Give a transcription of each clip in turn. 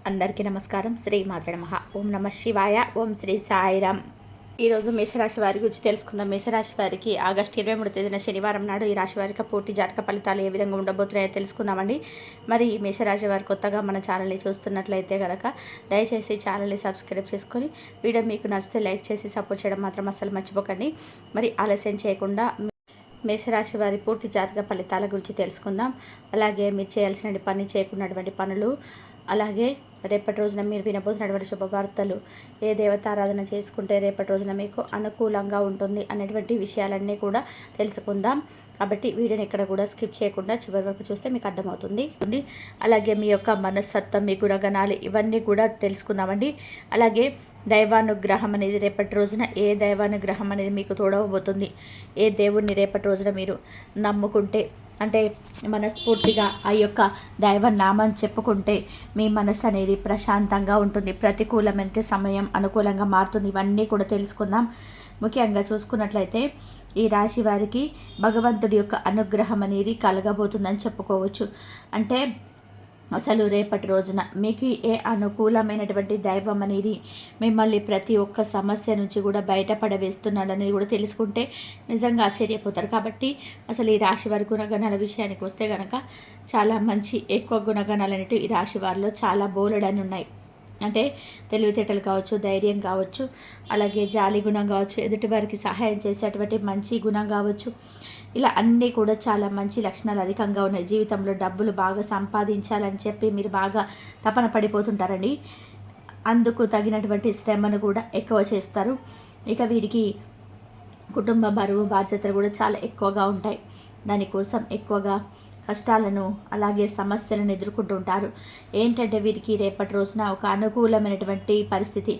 అందరికీ నమస్కారం. శ్రీ మాత్ర నమః. ఓం నమః శివాయ. ఓం శ్రీ సాయిరామ్. ఈరోజు మేషరాశి వారి గురించి తెలుసుకుందాం. మేషరాశి వారికి ఆగస్టు 23 తేదీన శనివారం నాడు ఈ రాశి వారికి పూర్తి జాతక ఫలితాలు ఏ విధంగా ఉండబోతున్నాయో తెలుసుకుందామండి. మరి ఈ మేషరాశి వారు కొత్తగా మన ఛానల్ని చూస్తున్నట్లయితే కనుక దయచేసి ఛానల్ని సబ్స్క్రైబ్ చేసుకొని వీడియో మీకు నచ్చితే లైక్ చేసి సపోర్ట్ చేయడం మాత్రం అస్సలు మర్చిపోకండి. మరి ఆలస్యం చేయకుండా మేషరాశి వారి పూర్తి జాతక ఫలితాల గురించి తెలుసుకుందాం. అలాగే మీరు చేయాల్సిన పని చేయకున్నటువంటి పనులు, అలాగే రేపటి రోజున మీరు వినబోతున్నటువంటి శుభవార్తలు, ఏ దేవతారాధన చేసుకుంటే రేపటి రోజున మీకు అనుకూలంగా ఉంటుంది అనేటువంటి విషయాలన్నీ కూడా తెలుసుకుందాం. కాబట్టి వీడియోని ఎక్కడ కూడా స్కిప్ చేయకుండా చివరి వరకు చూస్తే మీకు అర్థమవుతుంది. అలాగే మీ యొక్క మనస్తత్వం, మీ గుణగణాలు ఇవన్నీ కూడా తెలుసుకుందామండి. అలాగే దైవానుగ్రహం అనేది రేపటి రోజున ఏ దైవానుగ్రహం అనేది మీకు తోడవబోతుంది, ఏ దేవుణ్ణి రేపటి రోజున మీరు నమ్ముకుంటే, అంటే మనస్ఫూర్తిగా ఆ యొక్క దైవ నామం చెప్పుకుంటే మీ మనసు అనేది ప్రశాంతంగా ఉంటుంది, ప్రతికూలమైన సమయం అనుకూలంగా మారుతుంది. ఇవన్నీ కూడా తెలుసుకుందాం. ముఖ్యంగా చూసుకున్నట్లయితే ఈ రాశి వారికి భగవంతుడి యొక్క అనుగ్రహం అనేది కలగబోతుందని చెప్పుకోవచ్చు. అంటే అసలు రేపటి రోజున మీకు ఏ అనుకూలమైనటువంటి దైవం అనేది మిమ్మల్ని ప్రతి ఒక్క సమస్య నుంచి కూడా బయటపడవేస్తున్నాడనేది కూడా తెలుసుకుంటే నిజంగా ఆశ్చర్యపోతారు. కాబట్టి అసలు ఈ రాశి వారి గుణగణాల విషయానికి వస్తే కనుక చాలా మంచి ఎక్కువ గుణగణాలు అనేవి ఈ రాశి వారిలో చాలా బోలెడని ఉన్నాయి. అంటే తెలివితేటలు కావచ్చు, ధైర్యం కావచ్చు, అలాగే జాలి గుణం కావచ్చు, ఎదుటి వారికి సహాయం చేసేటువంటి మంచి గుణం కావచ్చు, ఇలా అన్నీ కూడా చాలా మంచి లక్షణాలు అధికంగా ఉన్నాయి. జీవితంలో డబ్బులు బాగా సంపాదించాలని చెప్పి మీరు బాగా తపన పడిపోతుంటారండి. అందుకు తగినటువంటి శ్రమను కూడా ఎక్కువ చేస్తారు. ఇక వీరికి కుటుంబ బరువు బాధ్యతలు కూడా చాలా ఎక్కువగా ఉంటాయి. దానికోసం ఎక్కువగా కష్టాలను అలాగే సమస్యలను ఎదుర్కొంటూ ఉంటారు. ఏంటంటే వీరికి రేపటి రోజున ఒక అనుకూలమైనటువంటి పరిస్థితి,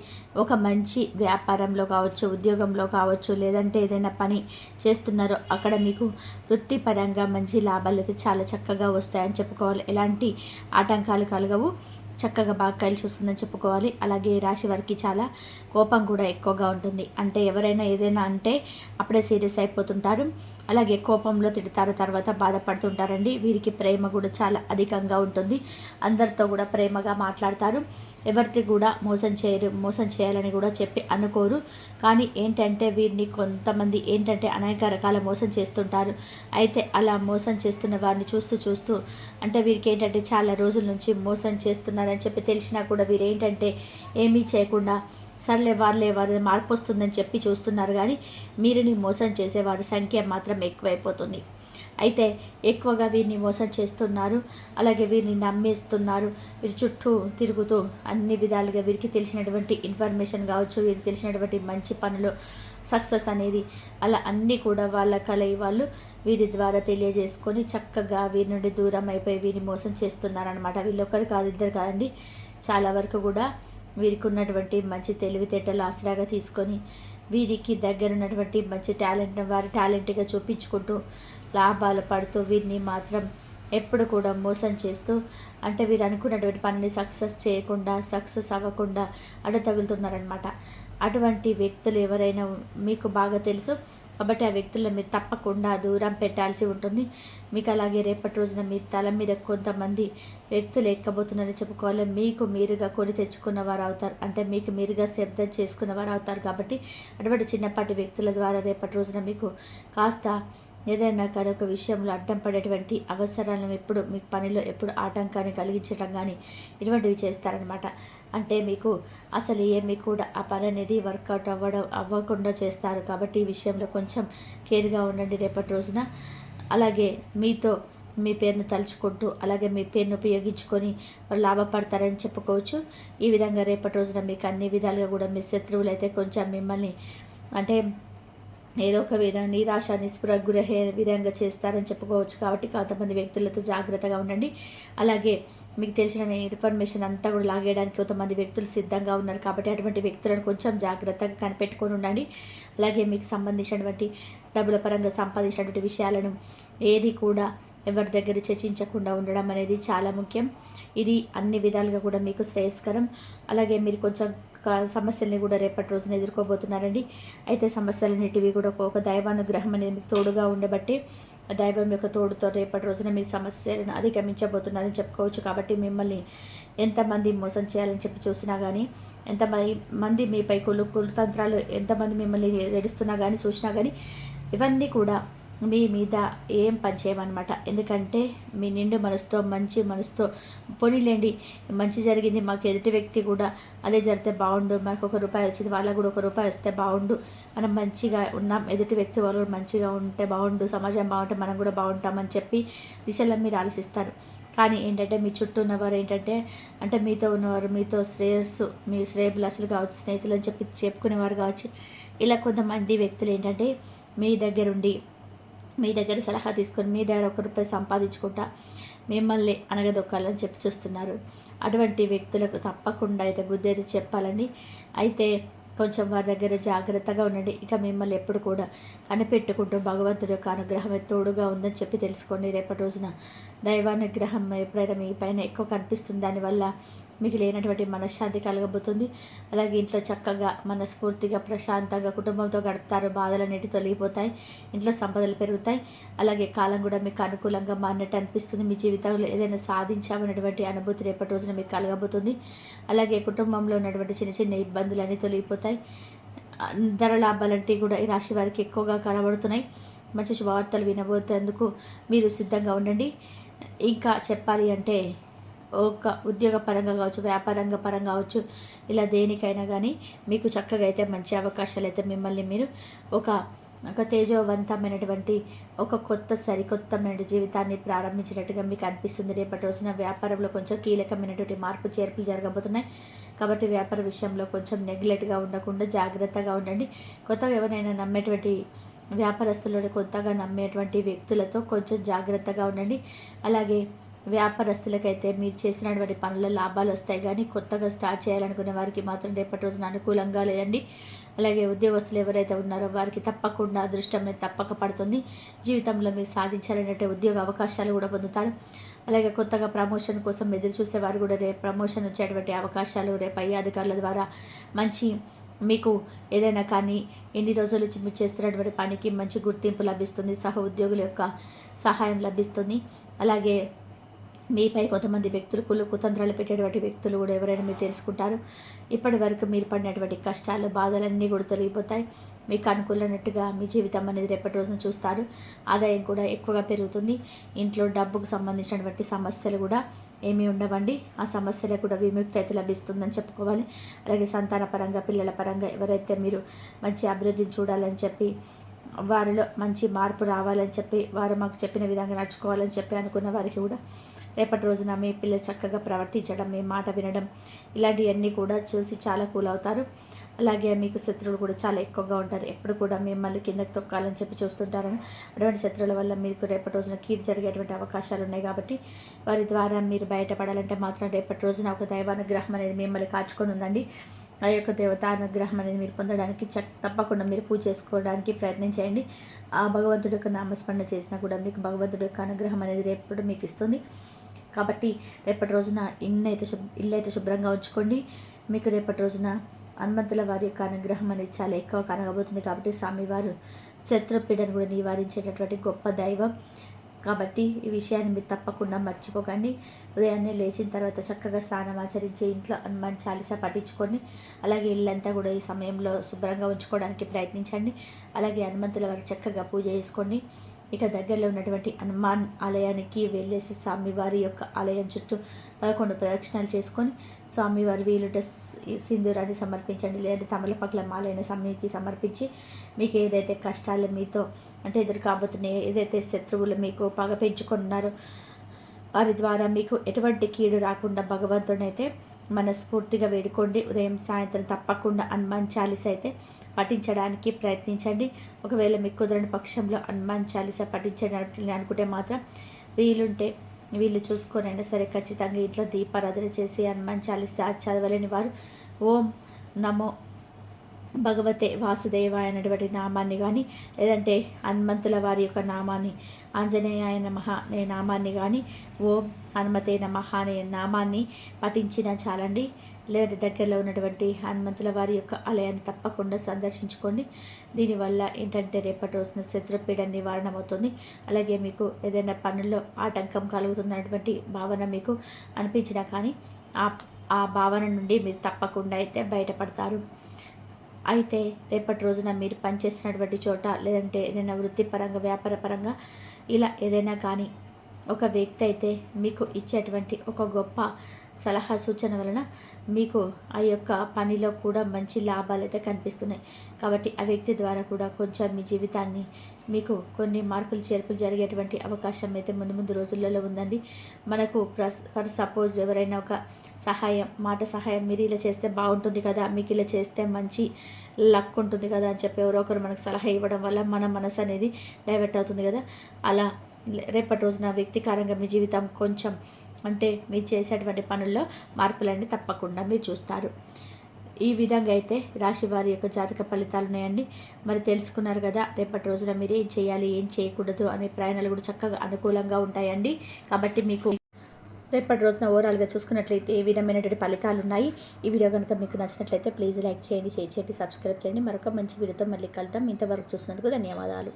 ఒక మంచి వ్యాపారంలో కావచ్చు, ఉద్యోగంలో కావచ్చు, లేదంటే ఏదైనా పని చేస్తున్నారో అక్కడ మీకు వృత్తిపరంగా మంచి లాభాలు అయితే చాలా చక్కగా వస్తాయని చెప్పుకోవాలి. ఎలాంటి ఆటంకాలు కలగవు, చక్కగా బాగా కలిసి వస్తుందని చెప్పుకోవాలి. అలాగే రాశి వారికి చాలా కోపం కూడా ఎక్కువగా ఉంటుంది. అంటే ఎవరైనా ఏదైనా అంటే అప్పుడే సీరియస్ అయిపోతుంటారు. అలాగే కోపంలో తిడతారు, తర్వాత బాధపడుతుంటారండి. వీరికి ప్రేమ కూడా చాలా అధికంగా ఉంటుంది. అందరితో కూడా ప్రేమగా మాట్లాడతారు. ఎవరికి కూడా మోసం చేయాలని కూడా చెప్పి అనుకోరు. కానీ ఏంటంటే వీరిని కొంతమంది ఏంటంటే అనేక రకాల మోసం చేస్తుంటారు. అయితే అలా మోసం చేస్తున్న వారిని చూస్తూ అంటే వీరికి ఏంటంటే చాలా రోజుల నుంచి మోసం చేస్తున్నారని చెప్పి తెలిసినా కూడా వీరు ఏంటంటే ఏమీ చేయకుండా సర్లే వారి మార్పు వస్తుందని చెప్పి చూస్తున్నారు. కానీ మీరుని మోసం చేసేవారి సంఖ్య మాత్రం ఎక్కువైపోతుంది. అయితే ఎక్కువగా వీరిని మోసం చేస్తున్నారు, అలాగే వీరిని నమ్మేస్తున్నారు. వీరి చుట్టూ తిరుగుతూ అన్ని విధాలుగా వీరికి తెలిసినటువంటి ఇన్ఫర్మేషన్ కావచ్చు, వీరికి తెలిసినటువంటి మంచి పనులు సక్సెస్ అనేది అలా అన్నీ కూడా వాళ్ళు వీరి ద్వారా తెలియజేసుకొని చక్కగా వీరి నుండి దూరం అయిపోయి వీరిని మోసం చేస్తున్నారనమాట. వీళ్ళొక్కరు కాదు, ఇద్దరు కాదండి, చాలా వరకు కూడా వీరికి ఉన్నటువంటి మంచి తెలివితేటలు ఆసరాగా తీసుకొని వీరికి దగ్గర ఉన్నటువంటి మంచి టాలెంట్ని వారి టాలెంట్గా చూపించుకుంటూ లాభాలు పడుతూ వీరిని మాత్రం ఎప్పుడు కూడా మోసం చేస్తూ, అంటే వీరు అనుకున్నటువంటి పనిని సక్సెస్ అవ్వకుండా అడ్డతగులుతున్నారనమాట. అటువంటి వ్యక్తులు ఎవరైనా మీకు బాగా తెలుసు కాబట్టి ఆ వ్యక్తులను మీరు తప్పకుండా దూరం పెట్టాల్సి ఉంటుంది. మీకు అలాగే రేపటి రోజున మీ తల మీద కొంతమంది వ్యక్తులు ఎక్కబోతున్నారని చెప్పుకోవాలి. మీకు మీరుగా కొని తెచ్చుకున్న వారు అవుతారు, అంటే మీకు మీరుగా శబ్దం చేసుకున్న వారు అవుతారు. కాబట్టి అటువంటి చిన్నపాటి వ్యక్తుల ద్వారా రేపటి రోజున మీకు కాస్త ఏదైనా కానీ ఒక విషయంలో అడ్డం పడేటువంటి అవసరాలను ఎప్పుడు మీ పనిలో ఎప్పుడు ఆటంకాన్ని కలిగించడం కానీ ఇటువంటివి చేస్తారనమాట. అంటే మీకు అసలు ఏమీ కూడా ఆ పని అనేది వర్కౌట్ అవ్వకుండా చేస్తారు. కాబట్టి ఈ విషయంలో కొంచెం కేర్గా ఉండండి రేపటి రోజున. అలాగే మీ పేరును తలుచుకుంటూ అలాగే మీ పేరును ఉపయోగించుకొని లాభపడతారని చెప్పుకోవచ్చు. ఈ విధంగా రేపటి రోజున మీకు అన్ని విధాలుగా కూడా మీ శత్రువులు అయితే కొంచెం మిమ్మల్ని అంటే ఏదో ఒక విధంగా నిరాశ నిస్పృహ గురయ్యే విధంగా చేస్తారని చెప్పుకోవచ్చు. కాబట్టి కొంతమంది వ్యక్తులతో జాగ్రత్తగా ఉండండి. అలాగే మీకు తెలిసిన ఇన్ఫర్మేషన్ అంతా కూడా లాగేయడానికి కొంతమంది వ్యక్తులు సిద్ధంగా ఉన్నారు. కాబట్టి అటువంటి వ్యక్తులను కొంచెం జాగ్రత్తగా కనిపెట్టుకొని ఉండండి. అలాగే మీకు సంబంధించినటువంటి డబ్బుల పరంగా సంపాదించినటువంటి విషయాలను ఏది కూడా ఎవరి దగ్గర చర్చించకుండా ఉండడం అనేది చాలా ముఖ్యం. ఇది అన్ని విధాలుగా కూడా మీకు శ్రేయస్కరం. అలాగే మీరు కొంచెం సమస్యల్ని కూడా రేపటి రోజున ఎదుర్కోబోతున్నారండి. అయితే సమస్యలన్నిటివి కూడా ఒక దైవానుగ్రహం అనేది మీకు తోడుగా ఉండబట్టి దైవం యొక్క తోడుతో రేపటి రోజున మీ సమస్యలను అధిగమించబోతున్నారని చెప్పుకోవచ్చు. కాబట్టి మిమ్మల్ని ఎంతమంది మోసం చేయాలని చెప్పి చూసినా కానీ, ఎంతమంది మీపై కుతంత్రాలు ఎంతమంది మిమ్మల్ని ఎడుస్తున్నా కానీ చూసినా కానీ ఇవన్నీ కూడా మీ మీద ఏం పని చేయమన్నమాట. ఎందుకంటే మీ నిండు మనసుతో మంచి మనసుతో పోనీలేండి మంచి జరిగింది, మాకు ఎదుటి వ్యక్తి కూడా అదే జరిగితే బాగుండు, మనకు ₹1 వచ్చింది వాళ్ళకు కూడా ₹1 వస్తే బాగుండు, మనం మంచిగా ఉన్నాం, ఎదుటి వ్యక్తి వాళ్ళు మంచిగా ఉంటే బాగుండు, సమాజం బాగుంటే మనం కూడా బాగుంటామని చెప్పి దిశలో మీరు ఆలోచిస్తారు. కానీ ఏంటంటే మీ చుట్టూ ఉన్నవారు ఏంటంటే అంటే మీతో ఉన్నవారు మీతో శ్రేయస్సు మీ శ్రేయభిలాషులు కావచ్చు, స్నేహితులు అని చెప్పి చెప్పుకునేవారు కావచ్చు, ఇలా కొంతమంది వ్యక్తులు ఏంటంటే మీ దగ్గరుండి మీ దగ్గర సలహా తీసుకొని మీ దగ్గర ₹1 సంపాదించుకుంటా మిమ్మల్ని అనగదొక్కాలని చెప్పి చూస్తున్నారు. అటువంటి వ్యక్తులకు తప్పకుండా అయితే బుద్ధి అయితే చెప్పాలండి. అయితే కొంచెం వారి దగ్గర జాగ్రత్తగా ఉండండి. ఇక మిమ్మల్ని ఎప్పుడు కూడా కనిపెట్టుకుంటూ భగవంతుడి యొక్క అనుగ్రహం తోడుగా ఉందని చెప్పి తెలుసుకోండి. రేపటి రోజున దైవానుగ్రహం ఎప్పుడైనా మీ పైన ఎక్కువ కనిపిస్తుంది, దానివల్ల మీకు లేనటువంటి మనశ్శాంతి కలగబోతుంది. అలాగే ఇంట్లో చక్కగా మనస్ఫూర్తిగా ప్రశాంతంగా కుటుంబంతో గడుపుతారు, బాధలన్నిటి తొలగిపోతాయి, ఇంట్లో సంపదలు పెరుగుతాయి. అలాగే కాలం కూడా మీకు అనుకూలంగా మారినట్టు అనిపిస్తుంది. మీ జీవితంలో ఏదైనా సాధించామన్నటువంటి అనుభూతి రేపటి రోజున మీకు కలగబోతుంది. అలాగే కుటుంబంలో ఉన్నటువంటి చిన్న చిన్న ఇబ్బందులన్నీ తొలగిపోతాయి. ధర లాభాలంటివి కూడా ఈ రాశి వారికి ఎక్కువగా కనబడుతున్నాయి. మంచి శుభవార్తలు వినబోతేందుకు మీరు సిద్ధంగా ఉండండి. ఇంకా చెప్పాలి అంటే ఒక ఉద్యోగ పరంగా కావచ్చు, వ్యాపారంగా పరంగా కావచ్చు, ఇలా దేనికైనా కానీ మీకు చక్కగా అయితే మంచి అవకాశాలు అయితే మిమ్మల్ని మీరు ఒక తేజోవంతమైనటువంటి ఒక సరికొత్తమైన జీవితాన్ని ప్రారంభించినట్టుగా మీకు అనిపిస్తుంది. రేపటి రోజున వ్యాపారంలో కొంచెం కీలకమైనటువంటి మార్పు చేర్పులు జరగబోతున్నాయి. కాబట్టి వ్యాపార విషయంలో కొంచెం నెగ్లెక్ట్గా ఉండకుండా జాగ్రత్తగా ఉండండి. కొత్తగా ఎవరైనా నమ్మేటువంటి వ్యాపారస్తులను కొత్తగా నమ్మేటువంటి వ్యక్తులతో కొంచెం జాగ్రత్తగా ఉండండి. అలాగే వ్యాపారస్తులకైతే మీరు చేసినటువంటి పనుల లాభాలు వస్తాయి, కానీ కొత్తగా స్టార్ట్ చేయాలనుకునే వారికి మాత్రం రేపటి రోజున అనుకూలంగా లేదండి. అలాగే ఉద్యోగస్తులు ఎవరైతే ఉన్నారో వారికి తప్పకుండా అదృష్టం అనేది తప్పక పడుతుంది. జీవితంలో మీరు సాధించాలనే ఉద్యోగ అవకాశాలు కూడా పొందుతారు. అలాగే కొత్తగా ప్రమోషన్ కోసం ఎదురు చూసేవారు కూడా రేపు ప్రమోషన్ వచ్చేటువంటి అవకాశాలు రేపు పై అధికారుల ద్వారా మంచి మీకు ఏదైనా కానీ ఎన్ని రోజుల నుంచి మీరు చేస్తున్నటువంటి పనికి మంచి గుర్తింపు లభిస్తుంది, సహ ఉద్యోగుల యొక్క సహాయం లభిస్తుంది. అలాగే మీపై కొంతమంది వ్యక్తులు కుతంత్రాలు పెట్టేటువంటి వ్యక్తులు కూడా ఎవరైనా మీరు తెలుసుకుంటారు. ఇప్పటి వరకు మీరు పడినటువంటి కష్టాలు బాధలన్నీ కూడా తొలగిపోతాయి. మీకు అనుకూలమైనట్టుగా మీ జీవితం అనేది రేపటి రోజున చూస్తారు. ఆదాయం కూడా ఎక్కువగా పెరుగుతుంది. ఇంట్లో డబ్బుకు సంబంధించినటువంటి సమస్యలు కూడా ఏమీ ఉండవండి. ఆ సమస్యలకు కూడా విముక్తి అయితే లభిస్తుందని చెప్పుకోవాలి. అలాగే సంతాన పరంగా పిల్లల పరంగా ఎవరైతే మీరు మంచి అభివృద్ధిని చూడాలని చెప్పి వారిలో మంచి మార్పు రావాలని చెప్పి వారు మాకు చెప్పిన విధంగా నడుచుకోవాలని చెప్పి అనుకున్న వారికి కూడా రేపటి రోజున మీ పిల్లలు చక్కగా ప్రవర్తించడం, మీ మాట వినడం, ఇలాంటివన్నీ కూడా చూసి చాలా కూల్ అవుతారు. అలాగే మీకు శత్రువులు కూడా చాలా ఎక్కువగా ఉంటారు. ఎప్పుడు కూడా మిమ్మల్ని కిందకి తొక్కాలని చెప్పి చూస్తుంటారని అటువంటి శత్రువుల వల్ల మీకు రేపటి రోజున కీడు జరిగేటువంటి అవకాశాలు ఉన్నాయి. కాబట్టి వారి ద్వారా మీరు బయటపడాలంటే మాత్రం రేపటి రోజున ఒక దైవానుగ్రహం అనేది మిమ్మల్ని కాచుకొని ఉందండి. ఆ యొక్క దేవతానుగ్రహం అనేది మీరు పొందడానికి తప్పకుండా మీరు పూజ చేసుకోవడానికి ప్రయత్నం చేయండి. ఆ భగవంతుడి యొక్క నామస్మరణ చేసినా కూడా మీకు భగవంతుడి యొక్క అనుగ్రహం అనేది రేపటి మీకు ఇస్తుంది. కాబట్టి రేపటి రోజున ఇల్లు అయితే శుభ్రంగా ఉంచుకోండి. మీకు రేపటి రోజున హనుమంతుల వారి యొక్క అనుగ్రహం అనేది చాలా ఎక్కువ కనగబోతుంది. కాబట్టి స్వామివారు శత్రుపీడను కూడా నివారించేటటువంటి గొప్ప దైవం. కాబట్టి ఈ విషయాన్ని మీరు తప్పకుండా మర్చిపోకండి. ఉదయాన్నే లేచిన తర్వాత చక్కగా స్నానం ఆచరించి ఇంట్లో హనుమాన్ చాలీసా పఠించుకొని అలాగే ఇల్లంతా కూడా ఈ సమయంలో శుభ్రంగా ఉంచుకోవడానికి ప్రయత్నించండి. అలాగే హనుమంతుల వారి చక్కగా పూజ చేసుకోండి. ఇక దగ్గరలో ఉన్నటువంటి హనుమాన్ ఆలయానికి వెళ్ళేసి స్వామివారి యొక్క ఆలయం చుట్టూ 11 ప్రదక్షిణాలు చేసుకొని స్వామివారి వీలుంటే సింధూరాన్ని సమర్పించండి. లేదా తమలపాకుల మాలైన సమయానికి సమర్పించి మీకు ఏదైతే కష్టాలు మీతో అంటే ఎదురు కాబోతున్నాయో, ఏదైతే శత్రువులు మీకు పగ పెంచుకున్నారో వారి ద్వారా మీకు ఎటువంటి కీడు రాకుండా భగవంతుడైతే మనస్ఫూర్తిగా వేడుకోండి. ఉదయం సాయంత్రం తప్పకుండా హనుమాన్ చాలీస అయితే పఠించడానికి ప్రయత్నించండి. ఒకవేళ మీకు కుదరని పక్షంలో హనుమాన్ చాలీస పఠించడానికి అనుకుంటే మాత్రం వీళ్ళు చూసుకొనైనా సరే ఖచ్చితంగా ఇంట్లో దీపారాధన చేసి హనుమాన్ చాలీస చదవలేని వారు ఓం నమో భగవతే వాసుదేవాయ అనేటువంటి నామాన్ని కానీ, లేదంటే హనుమంతుల వారి యొక్క నామాన్ని, ఆంజనేయాయ నమః అనే నామాన్ని కానీ, ఓం హనుమతే నమః అనే నామాన్ని పఠించినా చాలండి. లేదా దగ్గరలో ఉన్నటువంటి హనుమంతుల వారి యొక్క ఆలయాన్ని తప్పకుండా సందర్శించుకోండి. దీనివల్ల ఏంటంటే రేపటి రోజున శత్రుపీడ నివారణ అవుతుంది. అలాగే మీకు ఏదైనా పనుల్లో ఆటంకం కలుగుతున్నటువంటి భావన మీకు అనిపించినా కానీ ఆ భావన నుండి మీరు తప్పకుండా అయితే బయటపడతారు. అయితే రేపటి రోజున మీరు పనిచేస్తున్నటువంటి చోట, లేదంటే ఏదైనా వృత్తిపరంగా, వ్యాపారపరంగా ఇలా ఏదైనా కానీ ఒక వ్యక్తి అయితే మీకు ఇచ్చేటువంటి ఒక గొప్ప సలహా సూచన వలన మీకు ఆ యొక్క పనిలో కూడా మంచి లాభాలు అయితే కనిపిస్తున్నాయి. కాబట్టి ఆ వ్యక్తి ద్వారా కూడా కొంచెం మీ జీవితాన్ని మీకు కొన్ని మార్పులు చేర్పులు జరిగేటువంటి అవకాశం అయితే ముందు ముందు రోజులలో ఉందండి. మనకు ఫర్ సపోజ్ ఎవరైనా ఒక మాట సహాయం, మీరు ఇలా చేస్తే బాగుంటుంది కదా, మీకు ఇలా చేస్తే మంచి లక్ ఉంటుంది కదా అని చెప్పి ఎవరో ఒకరు మనకు సలహా ఇవ్వడం వల్ల మన మనసు అనేది డైవర్ట్ అవుతుంది కదా. అలా రేపటి రోజున వ్యక్తికారంగా మీ జీవితం కొంచెం అంటే మీరు చేసేటువంటి పనుల్లో మార్పులన్నీ తప్పకుండా మీరు చూస్తారు. ఈ విధంగా అయితే రాశి వారి యొక్క జాతక ఫలితాలు ఉన్నాయండి. మరి తెలుసుకున్నారు కదా, రేపటి రోజున మీరు ఏం చేయాలి, ఏం చేయకూడదు అనే ప్రయాణాలు కూడా చక్కగా అనుకూలంగా ఉంటాయండి. కాబట్టి మీకు రేపటి రోజున ఓవరాల్గా చూసుకున్నట్లయితే ఏ విధమైనటువంటి ఫలితాలు ఉన్నాయి. ఈ వీడియో కనుక మీకు నచ్చినట్లయితే ప్లీజ్ లైక్ చేయండి, షేర్ చేయండి, సబ్స్క్రైబ్ చేయండి. మరొక మంచి వీడియోతో మళ్ళీ కలుద్దాం. ఇంతవరకు చూసినందుకు ధన్యవాదాలు.